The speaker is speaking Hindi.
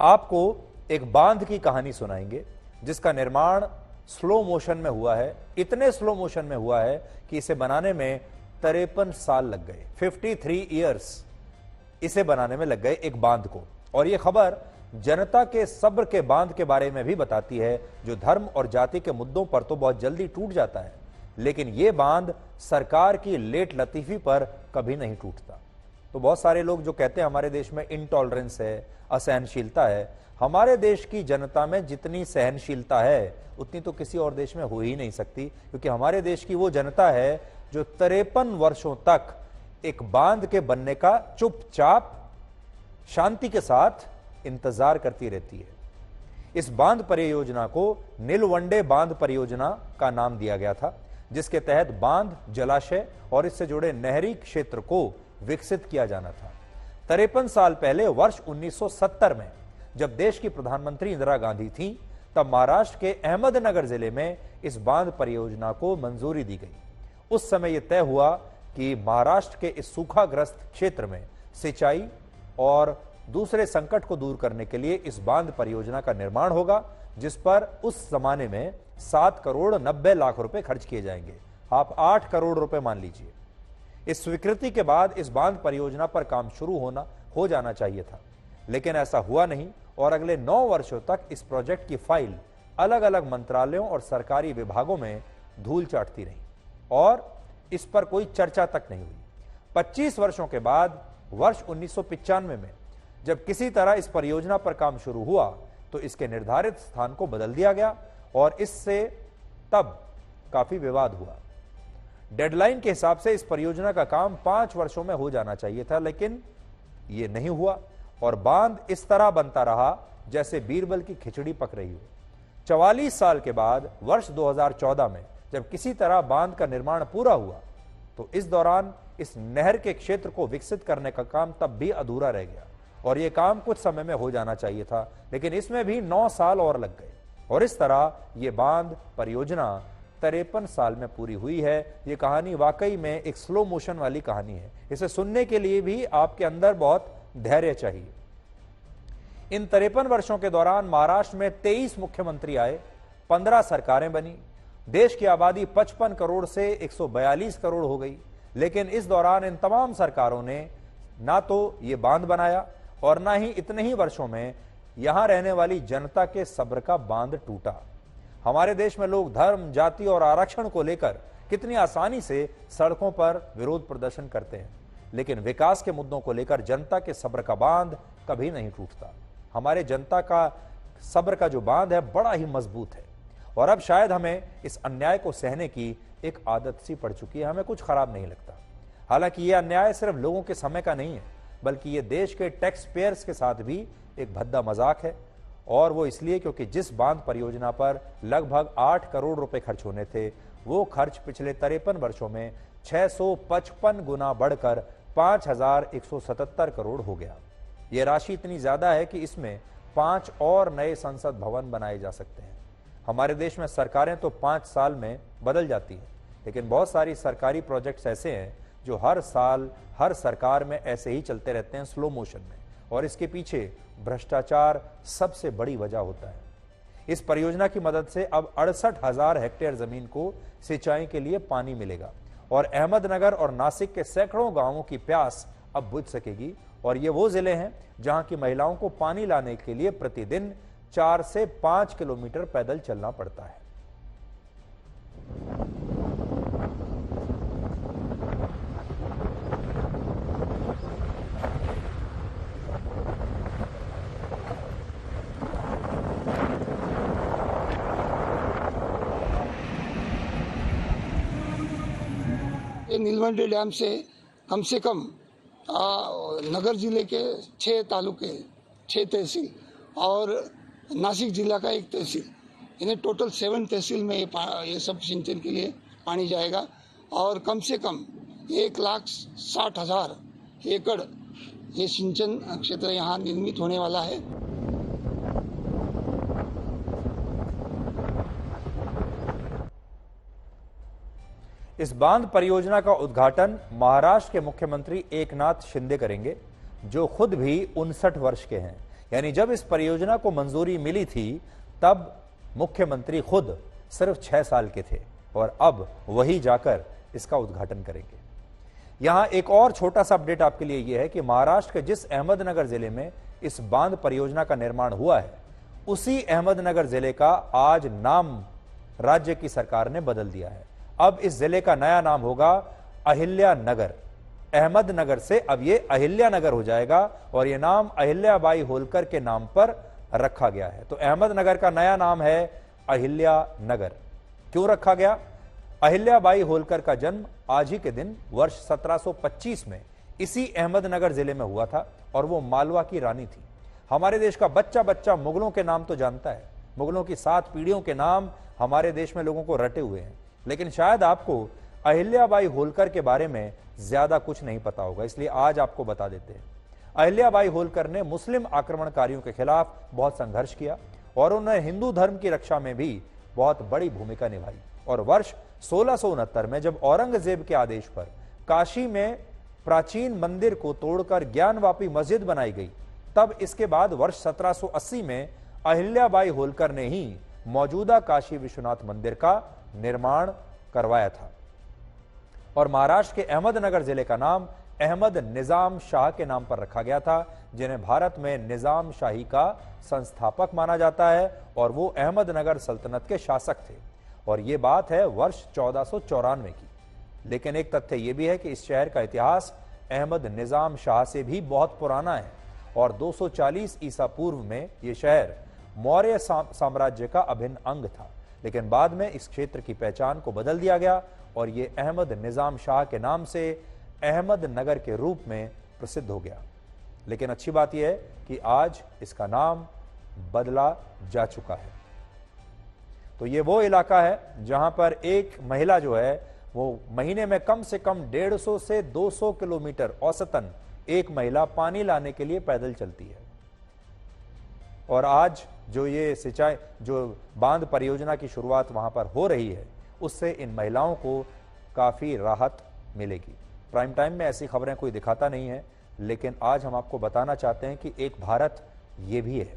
आपको एक बांध की कहानी सुनाएंगे जिसका निर्माण स्लो मोशन में हुआ है। इतने स्लो मोशन में हुआ है कि इसे बनाने में 53 साल लग गए। 53 ईयर्स इसे बनाने में लग गए एक बांध को। और यह खबर जनता के सब्र के बांध के बारे में भी बताती है, जो धर्म और जाति के मुद्दों पर तो बहुत जल्दी टूट जाता है, लेकिन यह बांध सरकार की लेट लतीफी पर कभी नहीं टूटता। तो बहुत सारे लोग जो कहते हैं हमारे देश में इंटॉलरेंस है, असहनशीलता है, हमारे देश की जनता में जितनी सहनशीलता है उतनी तो किसी और देश में हो ही नहीं सकती, क्योंकि हमारे देश की वो जनता है जो 53 वर्षों तक एक बांध के बनने का चुपचाप शांति के साथ इंतजार करती रहती है। इस बांध परियोजना को नीलवंडे बांध परियोजना का नाम दिया गया था, जिसके तहत बांध, जलाशय और इससे जुड़े नहरी क्षेत्र को विकसित किया जाना था। 53 साल पहले वर्ष 1970 में जब देश की प्रधानमंत्री इंदिरा गांधी थी, तब महाराष्ट्र के अहमदनगर जिले में इस बांध परियोजना को मंजूरी दी गई। उस समय यह तय हुआ कि महाराष्ट्र के इस सूखाग्रस्त क्षेत्र में सिंचाई और दूसरे संकट को दूर करने के लिए इस बांध परियोजना का निर्माण होगा, जिस पर उस जमाने में 7 करोड़ 90 लाख रुपए खर्च किए जाएंगे। आप 8 करोड़ रुपए मान लीजिए। इस स्वीकृति के बाद इस बांध परियोजना पर काम शुरू हो जाना चाहिए था, लेकिन ऐसा हुआ नहीं और अगले 9 वर्षों तक इस प्रोजेक्ट की फाइल अलग अलग मंत्रालयों और सरकारी विभागों में धूल चाटती रही और इस पर कोई चर्चा तक नहीं हुई। 25 वर्षों के बाद वर्ष 1995 में जब किसी तरह इस परियोजना पर काम शुरू हुआ तो इसके निर्धारित स्थान को बदल दिया गया और इससे तब काफी विवाद हुआ। डेडलाइन के हिसाब से इस परियोजना का काम 5 वर्षों में हो जाना चाहिए था, लेकिन यह नहीं हुआ और बांध इस तरह बनता रहा जैसे बीरबल की खिचड़ी पक रही हो। 44 साल के बाद वर्ष 2014 में जब किसी तरह बांध का निर्माण पूरा हुआ तो इस दौरान इस नहर के क्षेत्र को विकसित करने का काम तब भी अधूरा रह गया और यह काम कुछ समय में हो जाना चाहिए था, लेकिन इसमें भी 9 साल और लग गए और इस तरह यह बांध परियोजना 53 साल में पूरी हुई है। यह कहानी वाकई में एक स्लो मोशन वाली कहानी है। इसे सुनने के लिए भी आपके अंदर बहुत धैर्य चाहिए। इन 53 वर्षों के दौरान महाराष्ट्र में 23 मुख्यमंत्री आए, 15 सरकारें बनी, देश की आबादी 55 करोड़ से 142 करोड़ हो गई, लेकिन इस दौरान इन तमाम सरकारों ने ना तो ये बांध बनाया और ना ही इतने ही वर्षों में यहां रहने वाली जनता के सब्र का बांध टूटा। हमारे देश में लोग धर्म, जाति और आरक्षण को लेकर कितनी आसानी से सड़कों पर विरोध प्रदर्शन करते हैं, लेकिन विकास के मुद्दों को लेकर जनता के सब्र का बांध कभी नहीं टूटता। हमारे जनता का सब्र का जो बांध है बड़ा ही मजबूत है और अब शायद हमें इस अन्याय को सहने की एक आदत सी पड़ चुकी है। हमें कुछ खराब नहीं लगता। हालांकि यह अन्याय सिर्फ लोगों के समय का नहीं है, बल्कि यह देश के टैक्स पेयर्स के साथ भी एक भद्दा मजाक है, और वो इसलिए क्योंकि जिस बांध परियोजना पर लगभग 8 करोड़ रुपए खर्च होने थे, वो खर्च पिछले 53 वर्षों में 655 गुना बढ़कर 5177 करोड़ हो गया। यह राशि इतनी ज्यादा है कि इसमें 5 और नए संसद भवन बनाए जा सकते हैं। हमारे देश में सरकारें तो 5 साल में बदल जाती हैं, लेकिन बहुत सारी सरकारी प्रोजेक्ट्स ऐसे हैं जो हर साल हर सरकार में ऐसे ही चलते रहते हैं स्लो मोशन में, और इसके पीछे भ्रष्टाचार सबसे बड़ी वजह होता है। इस परियोजना की मदद से अब 68,000 हेक्टेयर जमीन को सिंचाई के लिए पानी मिलेगा और अहमदनगर और नासिक के सैकड़ों गांवों की प्यास अब बुझ सकेगी। और ये वो जिले हैं जहां की महिलाओं को पानी लाने के लिए प्रतिदिन 4 से 5 किलोमीटर पैदल चलना पड़ता है। नीलवंडे डैम से कम नगर जिले के 6 तालुके, 6 तहसील और नासिक जिला का 1 तहसील, इन्हें टोटल 7 तहसील में ये सब सिंचन के लिए पानी जाएगा और कम से कम 1,60,000 एकड़ ये सिंचन क्षेत्र यहाँ निर्मित होने वाला है। इस बांध परियोजना का उद्घाटन महाराष्ट्र के मुख्यमंत्री एकनाथ शिंदे करेंगे, जो खुद भी 59 वर्ष के हैं। यानी जब इस परियोजना को मंजूरी मिली थी तब मुख्यमंत्री खुद सिर्फ 6 साल के थे और अब वही जाकर इसका उद्घाटन करेंगे। यहां एक और छोटा सा अपडेट आपके लिए यह है कि महाराष्ट्र के जिस अहमदनगर जिले में इस बांध परियोजना का निर्माण हुआ है, उसी अहमदनगर जिले का आज नाम राज्य की सरकार ने बदल दिया है। अब इस जिले का नया नाम होगा अहिल्या नगर। अहमदनगर से अब यह अहिल्या नगर हो जाएगा और यह नाम अहिल्याबाई होलकर के नाम पर रखा गया है। तो अहमदनगर का नया नाम है अहिल्या नगर। क्यों रखा गया? अहिल्याबाई होलकर का जन्म आज ही के दिन वर्ष 1725 में इसी अहमदनगर जिले में हुआ था और वो मालवा की रानी थी। हमारे देश का बच्चा बच्चा मुगलों के नाम तो जानता है, मुगलों की 7 पीढ़ियों के नाम हमारे देश में लोगों को रटे हुए हैं, लेकिन शायद आपको अहिल्याबाई होलकर के बारे में ज्यादा कुछ नहीं पता होगा, इसलिए आज आपको बता देते हैं। अहिल्याबाई होलकर ने मुस्लिम आक्रमणकारियों के खिलाफ बहुत संघर्ष किया और उन्होंने हिंदू धर्म की रक्षा में भी बहुत बड़ी भूमिका निभाई और वर्ष 1669 में जब औरंगजेब के आदेश पर काशी में प्राचीन मंदिर को तोड़कर ज्ञानवापी मस्जिद बनाई गई, तब इसके बाद वर्ष 1780 में अहिल्याबाई होलकर ने ही मौजूदा काशी विश्वनाथ मंदिर का निर्माण करवाया था और महाराष्ट्र के अहमदनगर जिले का नाम अहमद निजाम शाह के नाम पर रखा गया था, जिन्हें भारत में निजाम शाही का संस्थापक माना जाता है और वो अहमदनगर सल्तनत के शासक थे और ये बात है वर्ष 1494 की। लेकिन एक तथ्य यह भी है कि इस शहर का इतिहास अहमद निजाम शाह से भी बहुत पुराना है और 240 ईसा पूर्व में यह शहर मौर्य साम्राज्य का अभिन्न अंग था, लेकिन बाद में इस क्षेत्र की पहचान को बदल दिया गया और यह अहमद निजाम शाह के नाम से अहमदनगर के रूप में प्रसिद्ध हो गया। लेकिन अच्छी बात यह है कि आज इसका नाम बदला जा चुका है। तो ये वो इलाका है जहां पर एक महिला जो है वो महीने में कम से कम 150 से 200 किलोमीटर औसतन एक महिला पानी लाने के लिए पैदल चलती है और आज जो ये सिंचाई जो बांध परियोजना की शुरुआत वहां पर हो रही है, उससे इन महिलाओं को काफी राहत मिलेगी। प्राइम टाइम में ऐसी खबरें कोई दिखाता नहीं है, लेकिन आज हम आपको बताना चाहते हैं कि एक भारत ये भी है।